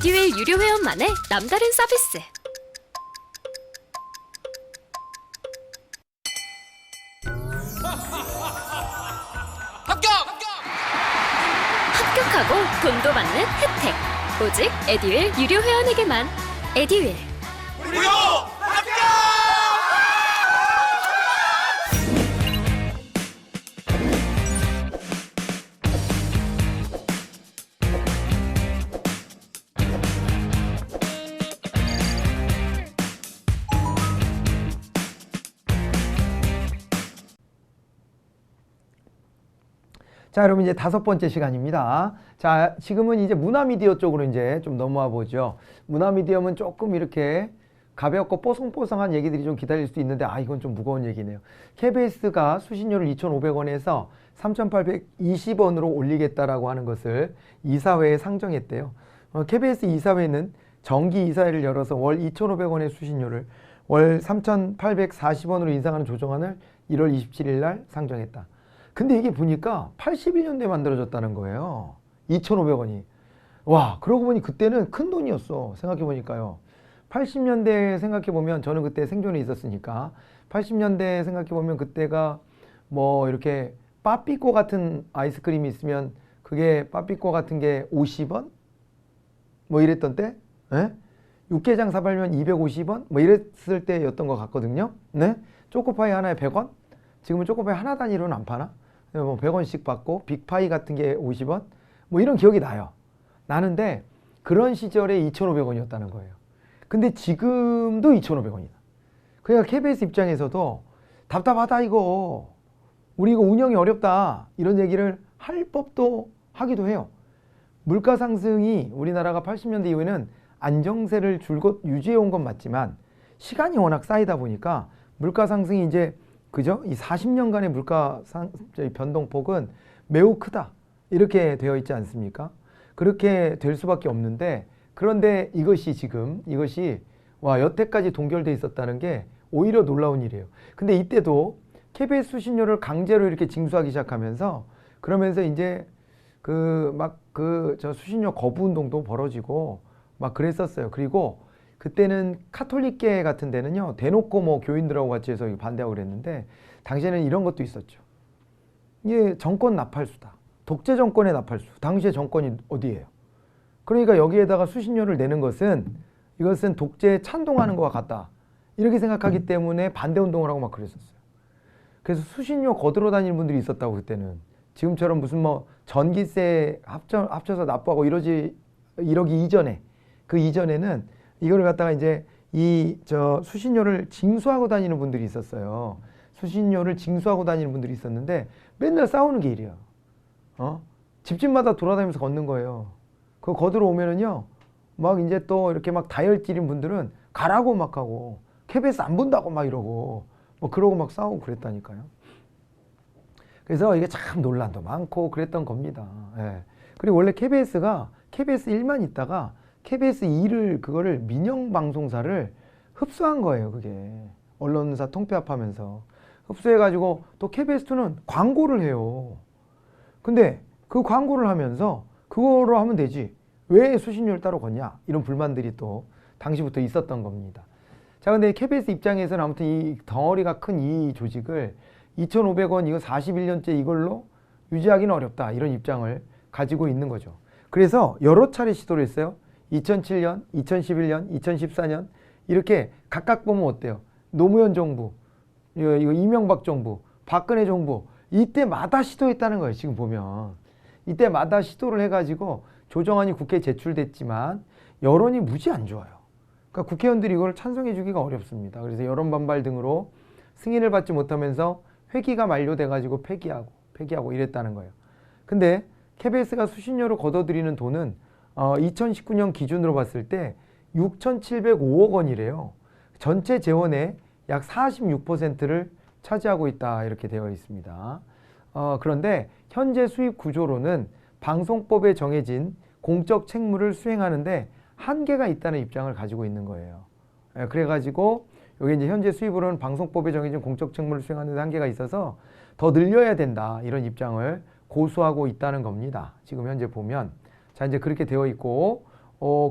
에듀윌 유료 회원만의 남다른 서비스. 합격하고 돈도 받는 혜택. 오직 에듀윌 유료 회원에게만. 에듀윌. 무료 합격! 자, 여러분 이제 5번째 시간입니다. 자, 지금은 이제 문화미디어 쪽으로 이제 좀 넘어와 보죠. 문화미디어는 조금 이렇게 가볍고 뽀송뽀송한 얘기들이 좀 기다릴 수도 있는데, 이건 좀 무거운 얘기네요. KBS가 수신료를 2,500원에서 3,820원으로 올리겠다라고 하는 것을 이사회에 상정했대요. KBS 이사회는 정기 이사회를 열어서 월 2,500원의 수신료를 월 3,840원으로 인상하는 조정안을 1월 27일 날 상정했다. 근데 이게 보니까 81년도에 만들어졌다는 거예요. 2,500원이. 와, 그러고 보니 그때는 큰 돈이었어. 생각해 보니까요. 80년대 생각해 보면, 저는 그때 생존에 있었으니까 80년대 생각해 보면 그때가 뭐 이렇게 빠삐꼬 같은 아이스크림이 있으면 그게 빠삐꼬 같은 게 50원? 뭐 이랬던 때? 예? 육개장 사발면 250원? 뭐 이랬을 때였던 것 같거든요. 네? 초코파이 하나에 100원? 지금은 초코파이 하나 단위로는 안 파나? 뭐 100원씩 받고 빅파이 같은 게 50원? 뭐 이런 기억이 나요. 나는데 그런 시절에 2,500원이었다는 거예요. 근데 지금도 2,500원이다. 그러니까 KBS 입장에서도 답답하다 이거. 우리 이거 운영이 어렵다. 이런 얘기를 할 법도 하기도 해요. 물가 상승이 우리나라가 80년대 이후에는 안정세를 줄곧 유지해 온 건 맞지만 시간이 워낙 쌓이다 보니까 물가 상승이 이제 그죠? 이 40년간의 물가 변동폭은 매우 크다. 이렇게 되어 있지 않습니까? 그렇게 될 수밖에 없는데, 그런데 이것이 와, 여태까지 동결돼 있었다는 게 오히려 놀라운 일이에요. 근데 이때도 KBS 수신료를 강제로 이렇게 징수하기 시작하면서, 그러면서 이제 저 수신료 거부 운동도 벌어지고 막 그랬었어요. 그리고 그때는 카톨릭계 같은 데는요, 대놓고 뭐 교인들하고 같이 해서 반대하고 그랬는데, 당시에는 이런 것도 있었죠. 이게 정권 나팔수다. 독재 정권의 나팔수. 당시의 정권이 어디예요? 그러니까 여기에다가 수신료를 내는 이것은 독재에 찬동하는 것과 같다. 이렇게 생각하기 때문에 반대 운동을 하고 막 그랬었어요. 그래서 수신료 거들어 다니는 분들이 있었다고, 그때는. 지금처럼 무슨 뭐 전기세 합쳐서 납부하고 이러기 이전에, 그 이전에는 이거를 갖다가 이제 수신료를 징수하고 다니는 분들이 있었어요. 수신료를 징수하고 다니는 분들이 있었는데 맨날 싸우는 게 일이야. 집집마다 돌아다니면서 걷는 거예요. 그거 거들어 오면은요, 막 이제 또 이렇게 막 다혈질인 분들은 가라고 막 하고, KBS 안 본다고 막 이러고, 뭐 그러고 막 싸우고 그랬다니까요. 그래서 이게 참 논란도 많고 그랬던 겁니다. 예. 그리고 원래 KBS가 KBS 1만 있다가 KBS 2를 그거를 민영방송사를 흡수한 거예요. 그게 언론사 통폐합하면서 흡수해가지고 또 KBS2는 광고를 해요. 근데 그 광고를 하면서 그거로 하면 되지, 왜 수신료를 따로 걷냐, 이런 불만들이 또 당시부터 있었던 겁니다. 자, 근데 KBS 입장에서는 아무튼 이 덩어리가 큰 이 조직을 2,500원 이거 41년째 이걸로 유지하기는 어렵다, 이런 입장을 가지고 있는 거죠. 그래서 여러 차례 시도를 했어요. 2007년, 2011년, 2014년 이렇게 각각 보면 어때요? 노무현 정부, 이거 이명박 정부, 박근혜 정부, 이때마다 시도했다는 거예요. 지금 보면 이때마다 시도를 해가지고 조정안이 국회에 제출됐지만 여론이 무지 안 좋아요. 그러니까 국회의원들이 이걸 찬성해 주기가 어렵습니다. 그래서 여론 반발 등으로 승인을 받지 못하면서 회기가 만료돼가지고 폐기하고 이랬다는 거예요. 근데 KBS가 수신료로 걷어들이는 돈은 2019년 기준으로 봤을 때 6,705억 원이래요. 전체 재원의 약 46%를 차지하고 있다, 이렇게 되어 있습니다. 그런데 현재 수입 구조로는 방송법에 정해진 공적 책무를 수행하는데 한계가 있다는 입장을 가지고 있는 거예요. 그래가지고 여기 이제 현재 수입으로는 방송법에 정해진 공적 책무를 수행하는 데 한계가 있어서 더 늘려야 된다, 이런 입장을 고수하고 있다는 겁니다. 지금 현재 보면. 자, 이제 그렇게 되어 있고,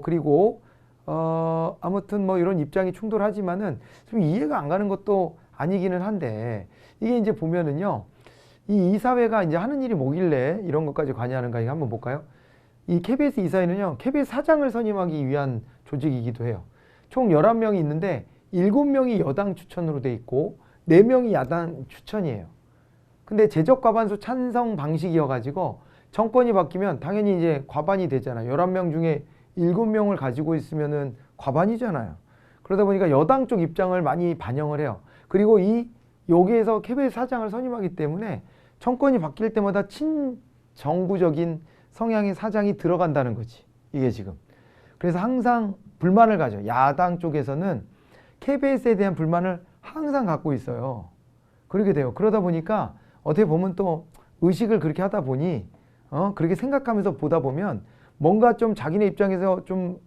그리고 아무튼 뭐 이런 입장이 충돌하지만은 좀 이해가 안 가는 것도 아니기는 한데, 이게 이제 보면은요, 이 이사회가 이제 하는 일이 뭐길래 이런 것까지 관여하는가, 이거 한번 볼까요? 이 KBS 이사회는요, KBS 사장을 선임하기 위한 조직이기도 해요. 총 11명이 있는데 7명이 여당 추천으로 돼 있고 4명이 야당 추천이에요. 근데 제적 과반수 찬성 방식이어가지고 정권이 바뀌면 당연히 이제 과반이 되잖아요. 11명 중에 7명을 가지고 있으면은 과반이잖아요. 그러다 보니까 여당 쪽 입장을 많이 반영을 해요. 그리고 여기에서 KBS 사장을 선임하기 때문에 정권이 바뀔 때마다 친정부적인 성향의 사장이 들어간다는 거지, 이게 지금. 그래서 항상 불만을 가져. 야당 쪽에서는 KBS에 대한 불만을 항상 갖고 있어요. 그렇게 돼요. 그러다 보니까 어떻게 보면 또 의식을 그렇게 하다 보니 그렇게 생각하면서 보다 보면 뭔가 좀 자기네 입장에서 좀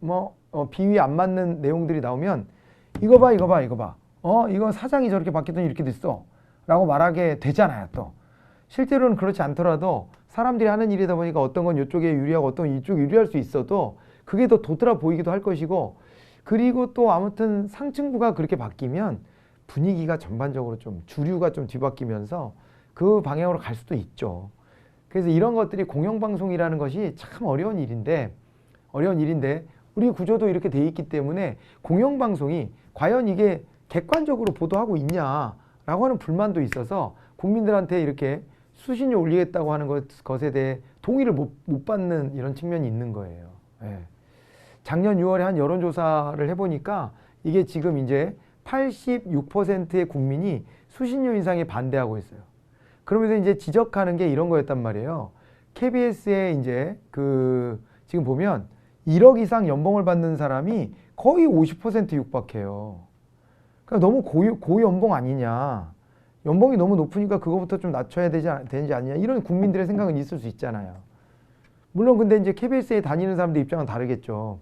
비위 안 맞는 내용들이 나오면 이거 봐 이거 사장이 저렇게 바뀌더니 이렇게 됐어 라고 말하게 되잖아요. 또 실제로는 그렇지 않더라도 사람들이 하는 일이다 보니까 어떤 건 이쪽에 유리하고 어떤 건 이쪽에 유리할 수 있어도 그게 더 도드라 보이기도 할 것이고, 그리고 또 아무튼 상층부가 그렇게 바뀌면 분위기가 전반적으로 좀 주류가 좀 뒤바뀌면서 그 방향으로 갈 수도 있죠. 그래서 이런 것들이 공영방송이라는 것이 참 어려운 일인데 우리 구조도 이렇게 돼 있기 때문에 공영방송이 과연 이게 객관적으로 보도하고 있냐라고 하는 불만도 있어서 국민들한테 이렇게 수신료 올리겠다고 하는 것에 대해 동의를 못 받는 이런 측면이 있는 거예요. 예. 작년 6월에 한 여론조사를 해보니까 이게 지금 이제 86%의 국민이 수신료 인상에 반대하고 있어요. 그러면서 이제 지적하는 게 이런 거였단 말이에요. KBS에 이제 지금 보면 1억 이상 연봉을 받는 사람이 거의 50% 육박해요. 그러니까 너무 고연봉 아니냐. 연봉이 너무 높으니까 그거부터 좀 낮춰야 되지 않냐. 이런 국민들의 생각은 있을 수 있잖아요. 물론 근데 이제 KBS에 다니는 사람들 입장은 다르겠죠.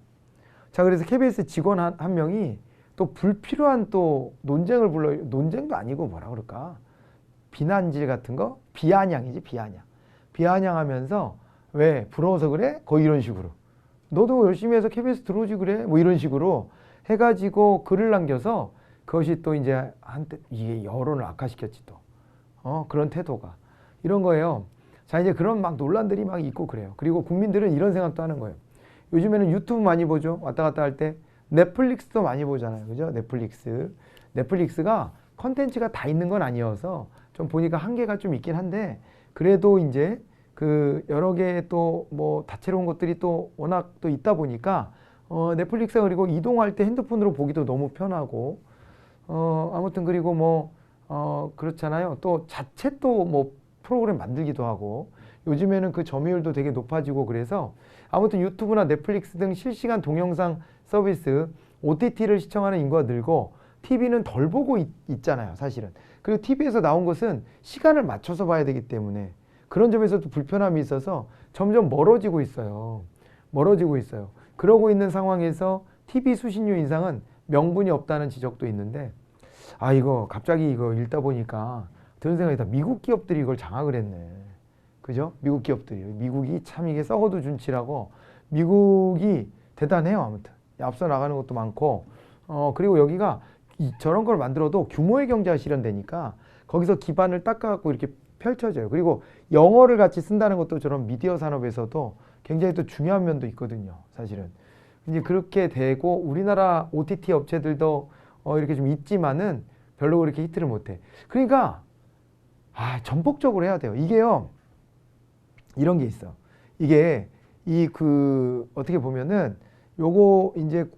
자, 그래서 KBS 직원 한 명이 또 불필요한 또 논쟁을 논쟁도 아니고 뭐라 그럴까? 비난질 같은 거? 비아냥이지, 비아냥. 비아냥하면서 왜 부러워서 그래? 거의 이런 식으로. 너도 열심히 해서 KBS 들어오지 그래? 뭐 이런 식으로 해가지고 글을 남겨서 그것이 또 이제 한때 이게 여론을 악화시켰지 또. 그런 태도가. 이런 거예요. 자, 이제 그런 막 논란들이 막 있고 그래요. 그리고 국민들은 이런 생각도 하는 거예요. 요즘에는 유튜브 많이 보죠. 왔다 갔다 할 때. 넷플릭스도 많이 보잖아요. 그죠? 넷플릭스가 컨텐츠가 다 있는 건 아니어서 좀 보니까 한계가 좀 있긴 한데, 그래도 이제 여러 개의 또 뭐 다채로운 것들이 또 워낙 또 있다 보니까 넷플릭스가 그리고 이동할 때 핸드폰으로 보기도 너무 편하고 아무튼 그리고 뭐 그렇잖아요. 또 자체 또 뭐 프로그램 만들기도 하고 요즘에는 그 점유율도 되게 높아지고 그래서 아무튼 유튜브나 넷플릭스 등 실시간 동영상 서비스 OTT를 시청하는 인구가 늘고 TV는 덜 보고 있잖아요, 사실은. 그리고 TV에서 나온 것은 시간을 맞춰서 봐야 되기 때문에 그런 점에서도 불편함이 있어서 점점 멀어지고 있어요. 그러고 있는 상황에서 TV 수신료 인상은 명분이 없다는 지적도 있는데, 이거 갑자기 이거 읽다 보니까 드는 생각이다. 미국 기업들이 이걸 장악을 했네. 그죠? 미국 기업들이. 미국이 참 이게 썩어도 준치라고. 미국이 대단해요, 아무튼. 앞서 나가는 것도 많고. 그리고 여기가 저런 걸 만들어도 규모의 경제가 실현되니까 거기서 기반을 닦아갖고 이렇게 펼쳐져요. 그리고 영어를 같이 쓴다는 것도 저런 미디어 산업에서도 굉장히 또 중요한 면도 있거든요, 사실은. 이제 그렇게 되고 우리나라 OTT 업체들도 이렇게 좀 있지만은 별로 그렇게 히트를 못해. 그러니까 전폭적으로 해야 돼요. 이게요, 이런 게 있어. 이게 어떻게 보면은 요거 이제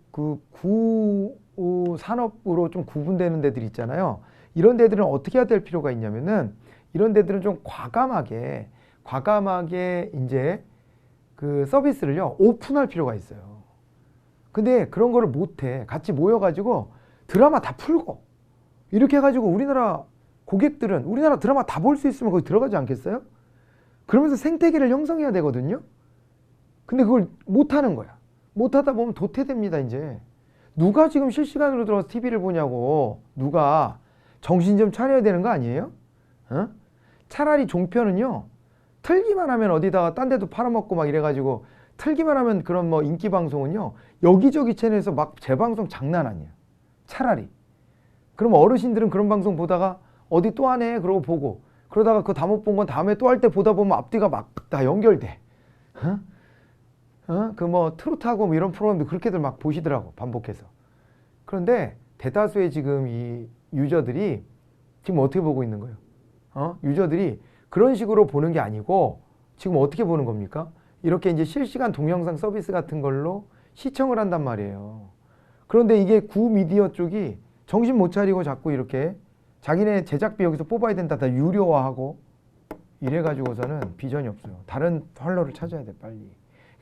산업으로 좀 구분되는 데들 있잖아요. 이런 데들은 어떻게 해야 될 필요가 있냐면은 이런 데들은 좀 과감하게 이제 서비스를요 오픈할 필요가 있어요. 근데 그런 거를 못해. 같이 모여가지고 드라마 다 풀고 이렇게 해가지고 우리나라 고객들은 우리나라 드라마 다 볼 수 있으면 거기 들어가지 않겠어요? 그러면서 생태계를 형성해야 되거든요. 근데 그걸 못하는 거야. 못하다 보면 도태됩니다. 이제 누가 지금 실시간으로 들어가서 TV를 보냐고. 누가 정신 좀 차려야 되는 거 아니에요? 차라리 종편은요 틀기만 하면 어디다가 딴 데도 팔아먹고 막 이래가지고 틀기만 하면 그런 뭐 인기 방송은요, 여기저기 채널에서 막 재방송 장난 아니에요. 차라리. 그럼 어르신들은 그런 방송 보다가 어디 또 하네 그러고 보고, 그러다가 그거 다 못 본 건 다음에 또 할 때 보다 보면 앞뒤가 막 다 연결돼. 그 뭐 트로트하고 뭐 이런 프로그램도 그렇게들 막 보시더라고, 반복해서. 그런데 대다수의 지금 이 유저들이 지금 어떻게 보고 있는 거예요? 유저들이 그런 식으로 보는 게 아니고 지금 어떻게 보는 겁니까? 이렇게 이제 실시간 동영상 서비스 같은 걸로 시청을 한단 말이에요. 그런데 이게 구미디어 쪽이 정신 못 차리고 자꾸 이렇게 자기네 제작비 여기서 뽑아야 된다, 다 유료화하고 이래가지고서는 비전이 없어요. 다른 활로를 찾아야 돼, 빨리.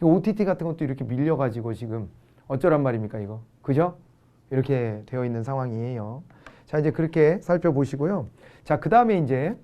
OTT 같은 것도 이렇게 밀려가지고 지금 어쩌란 말입니까, 이거? 그죠? 이렇게 되어 있는 상황이에요. 자, 이제 그렇게 살펴보시고요. 자, 그 다음에 이제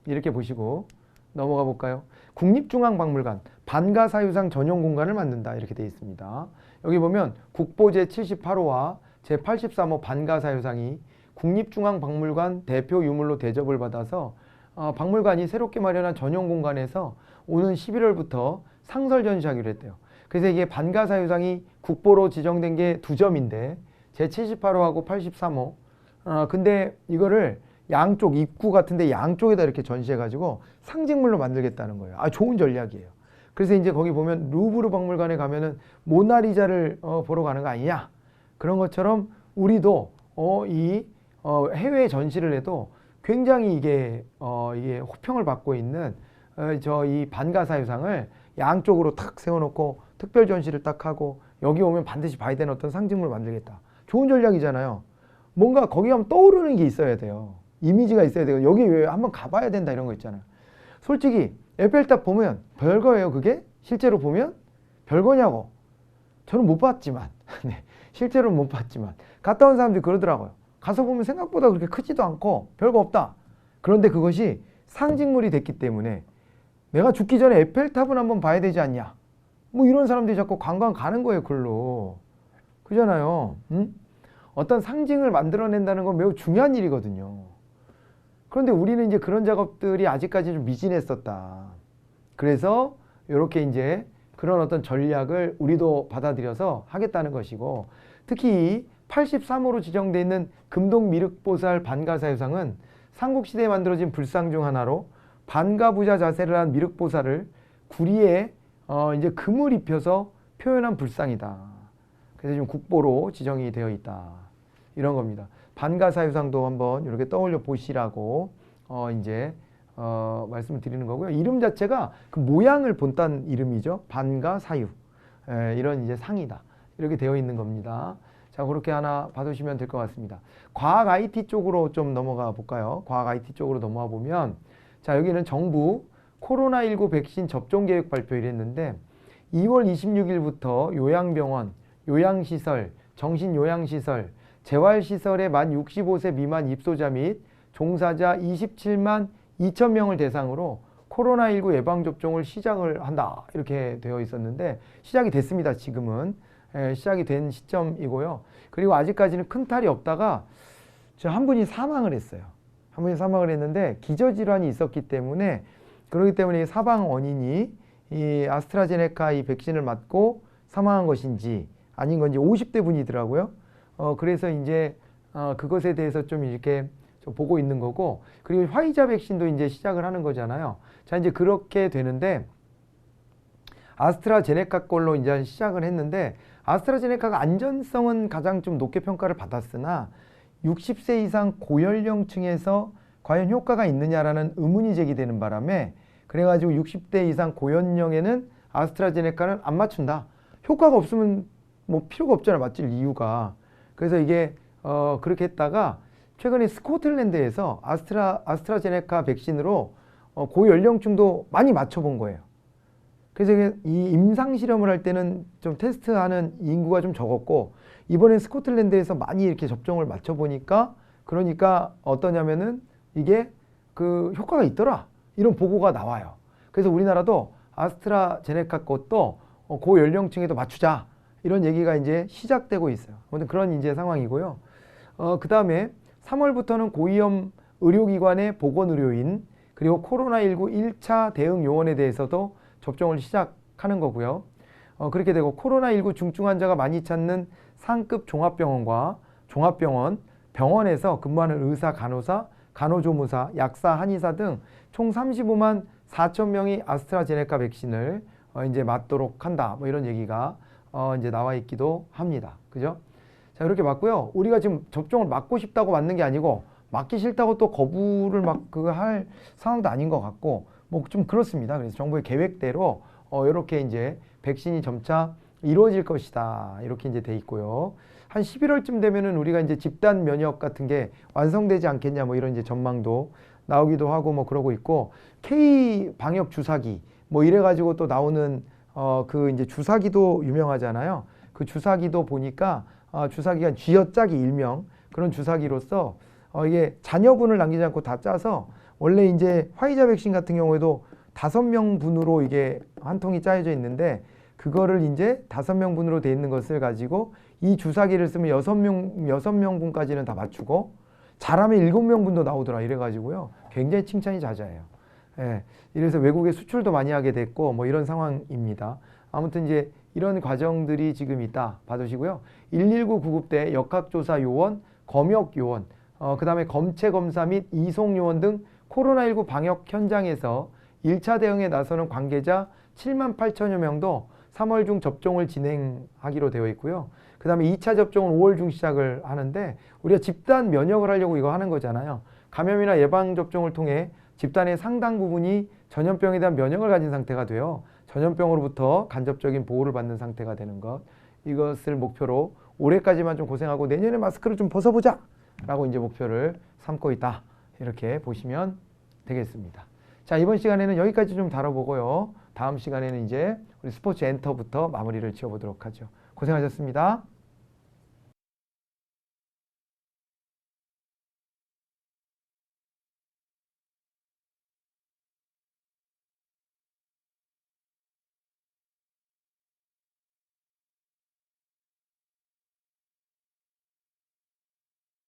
이렇게 보시고 넘어가 볼까요? 국립중앙박물관 반가사유상 전용 공간을 만든다, 이렇게 되어 있습니다. 여기 보면 국보 제78호와 제83호 반가사유상이 국립중앙박물관 대표 유물로 대접을 받아서 박물관이 새롭게 마련한 전용 공간에서 오는 11월부터 상설 전시하기로 했대요. 그래서 이게 반가사유상이 국보로 지정된 게 2점인데 제78호하고 83호. 근데 이거를 양쪽 입구 같은데 양쪽에다 이렇게 전시해가지고 상징물로 만들겠다는 거예요. 좋은 전략이에요. 그래서 이제 거기 보면 루브르 박물관에 가면은 모나리자를 보러 가는 거 아니냐? 그런 것처럼 우리도 해외 전시를 해도 굉장히 이게 호평을 받고 있는 이 반가사유상을 양쪽으로 탁 세워놓고 특별 전시를 딱 하고 여기 오면 반드시 봐야 되는 어떤 상징물을 만들겠다. 좋은 전략이잖아요. 뭔가 거기 가면 떠오르는 게 있어야 돼요. 이미지가 있어야 돼요. 여기 왜 한번 가봐야 된다, 이런 거 있잖아요. 솔직히 에펠탑 보면 별거예요, 그게? 실제로 보면 별거냐고. 저는 못 봤지만 네, 실제로는 못 봤지만 갔다 온 사람들이 그러더라고요. 가서 보면 생각보다 그렇게 크지도 않고 별거 없다. 그런데 그것이 상징물이 됐기 때문에 내가 죽기 전에 에펠탑은 한번 봐야 되지 않냐, 뭐 이런 사람들이 자꾸 관광 가는 거예요, 글로. 그잖아요. 응? 어떤 상징을 만들어낸다는 건 매우 중요한 일이거든요. 그런데 우리는 이제 그런 작업들이 아직까지 좀 미진했었다. 그래서 이렇게 이제 그런 어떤 전략을 우리도 받아들여서 하겠다는 것이고, 특히 83호로 지정되어 있는 금동미륵보살 반가사유상은 삼국시대에 만들어진 불상 중 하나로 반가부자 자세를 한 미륵보살을 구리에 이제 금을 입혀서 표현한 불상이다. 그래서 지금 국보로 지정이 되어 있다, 이런 겁니다. 반가사유상도 한번 이렇게 떠올려 보시라고 이제 말씀을 드리는 거고요. 이름 자체가 그 모양을 본딴 이름이죠. 반가사유, 이런 이제 상이다, 이렇게 되어 있는 겁니다. 자, 그렇게 하나 봐두시면 될 것 같습니다. 과학 IT 쪽으로 좀 넘어가 볼까요? 과학 IT 쪽으로 넘어가 보면, 자, 여기는 정부 코로나19 백신 접종 계획 발표를 했는데 2월 26일부터 요양병원, 요양시설, 정신요양시설, 재활시설의 만 65세 미만 입소자 및 종사자 27만 2천 명을 대상으로 코로나19 예방접종을 시작을 한다, 이렇게 되어 있었는데 시작이 됐습니다. 지금은 시작이 된 시점이고요. 그리고 아직까지는 큰 탈이 없다가 한 분이 사망을 했어요. 한 분이 사망을 했는데 기저질환이 있었기 때문에, 그렇기 때문에 사망 원인이 이 아스트라제네카 이 백신을 맞고 사망한 것인지 아닌 건지 50대 분이더라고요. 그래서 이제 그것에 대해서 좀 이렇게 좀 보고 있는 거고, 그리고 화이자 백신도 이제 시작을 하는 거잖아요. 자, 이제 그렇게 되는데 아스트라제네카 걸로 이제 시작을 했는데, 아스트라제네카가 안전성은 가장 좀 높게 평가를 받았으나 60세 이상 고연령층에서 과연 효과가 있느냐라는 의문이 제기되는 바람에, 그래가지고 60대 이상 고연령에는 아스트라제네카는 안 맞춘다. 효과가 없으면 뭐 필요가 없잖아요, 맞을 이유가. 그래서 이게 그렇게 했다가 최근에 스코틀랜드에서 아스트라제네카 백신으로 고연령층도 많이 맞춰본 거예요. 그래서 이 임상 실험을 할 때는 좀 테스트하는 인구가 좀 적었고, 이번엔 스코틀랜드에서 많이 이렇게 접종을 맞춰보니까, 그러니까 어떠냐면은 이게 그 효과가 있더라, 이런 보고가 나와요. 그래서 우리나라도 아스트라제네카 것도 고연령층에도 맞추자, 이런 얘기가 이제 시작되고 있어요. 아무튼 그런 이제 상황이고요. 그 다음에 3월부터는 고위험 의료기관의 보건의료인, 그리고 코로나19 1차 대응 요원에 대해서도 접종을 시작하는 거고요. 그렇게 되고 코로나19 중증 환자가 많이 찾는 상급 종합병원과 종합병원, 병원에서 근무하는 의사, 간호사, 간호조무사, 약사, 한의사 등 총 35만 4천 명이 아스트라제네카 백신을 이제 맞도록 한다. 뭐 이런 얘기가 이제 나와 있기도 합니다. 그죠? 자, 이렇게 맞고요. 우리가 지금 접종을 맞고 싶다고 맞는 게 아니고 맞기 싫다고 또 거부를 막 그거 할 상황도 아닌 것 같고 뭐 좀 그렇습니다. 그래서 정부의 계획대로 이렇게 이제 백신이 점차 이루어질 것이다. 이렇게 이제 돼 있고요. 한 11월쯤 되면은 우리가 이제 집단 면역 같은 게 완성되지 않겠냐 뭐 이런 이제 전망도 나오기도 하고 뭐 그러고 있고 K 방역 주사기 뭐 이래 가지고 또 나오는 그 이제 주사기도 유명하잖아요. 그 주사기도 보니까 주사기가 쥐어짜기 일명 그런 주사기로서 이게 잔여분을 남기지 않고 다 짜서 원래 이제 화이자 백신 같은 경우에도 5명분으로 이게 한 통이 짜여져 있는데 그거를 이제 5명분으로 돼 있는 것을 가지고 이 주사기를 쓰면 6명분까지는 다 맞추고 잘하면 7명분도 나오더라 이래가지고요. 굉장히 칭찬이 잦아요. 예, 이래서 외국에 수출도 많이 하게 됐고 뭐 이런 상황입니다. 아무튼 이제 이런 과정들이 지금 있다 봐두시고요. 119 구급대, 역학조사 요원, 검역 요원, 그 다음에 검체 검사 및 이송 요원 등 코로나19 방역 현장에서 1차 대응에 나서는 관계자 7만 8천여 명도 3월 중 접종을 진행하기로 되어 있고요. 그 다음에 2차 접종은 5월 중 시작을 하는데 우리가 집단 면역을 하려고 이거 하는 거잖아요. 감염이나 예방접종을 통해 집단의 상당 부분이 전염병에 대한 면역을 가진 상태가 되어 전염병으로부터 간접적인 보호를 받는 상태가 되는 것. 이것을 목표로 올해까지만 좀 고생하고 내년에 마스크를 좀 벗어보자 라고 이제 목표를 삼고 있다. 이렇게 보시면 되겠습니다. 자, 이번 시간에는 여기까지 좀 다뤄보고요. 다음 시간에는 이제 우리 스포츠 엔터부터 마무리를 지어보도록 하죠. 고생하셨습니다.